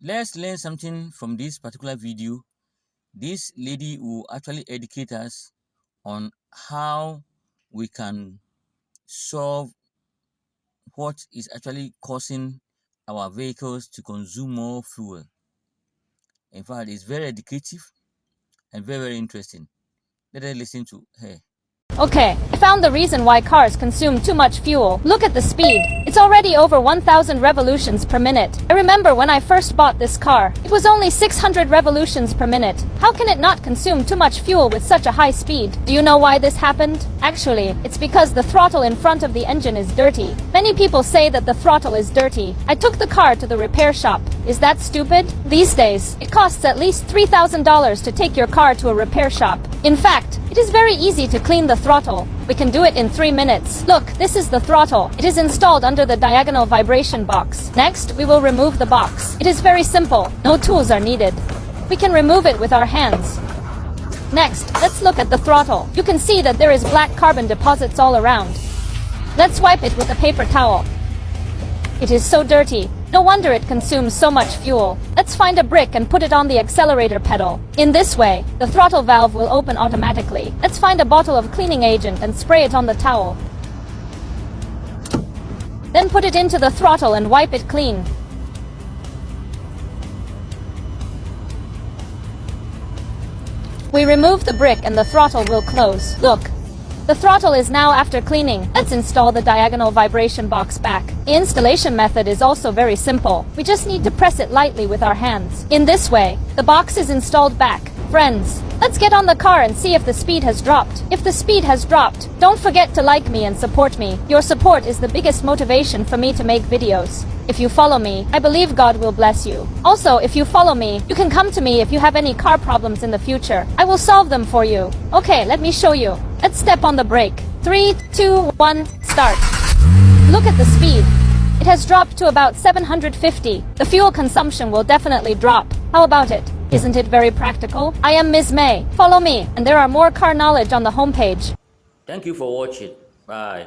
let's learn something from this particular video. This lady will actually educate us on how we can solve what is actually causing our vehicles to consume more fuel. In fact, it's very educative and very interesting. Let us listen to her. Okay, I found the reason why cars consume too much fuel. Look at the speed. It's already over 1,000 revolutions per minute. I remember when I first bought this car, it was only 600 revolutions per minute. How can it not consume too much fuel with such a high speed? Do you know why this happened? Actually, it's because the throttle in front of the engine is dirty. Many people say that the throttle is dirty. I took the car to the repair shop. Is that stupid? These days, it costs at least $3,000 to take your car to a repair shop. In fact, it is very easy to clean the throttle. We can do it in 3 minutes. Look, this is the throttle. It is installed under the diagonal vibration box. Next, we will remove the box. It is very simple. No tools are needed. We can remove it with our hands. Next, let's look at the throttle. You can see that there is black carbon deposits all around. Let's wipe it with a paper towel. It is so dirty. No wonder it consumes so much fuel. Let's find a brick and put it on the accelerator pedal. In this way, the throttle valve will open automatically. Let's find a bottle of cleaning agent and spray it on the towel. Then put it into the throttle and wipe it clean. We remove the brick and the throttle will close. Look. The throttle is now after cleaning. Let's install the diagonal vibration box back. The installation method is also very simple. We just need to press it lightly with our hands. In this way, the box is installed back. Friends, let's get on the car and see if the speed has dropped. If the speed has dropped, don't forget to like me and support me. Your support is the biggest motivation for me to make videos. If you follow me, I believe God will bless you. Also, if you follow me, you can come to me if you have any car problems in the future. I will solve them for you. Okay, let me show you. Let's step on the brake. 3, 2, 1, start. Look at the speed. It has dropped to about 750. The fuel consumption will definitely drop. How about it? Isn't it very practical? I am Ms. May. Follow me, and there are more car knowledge on the homepage. Thank you for watching. Bye.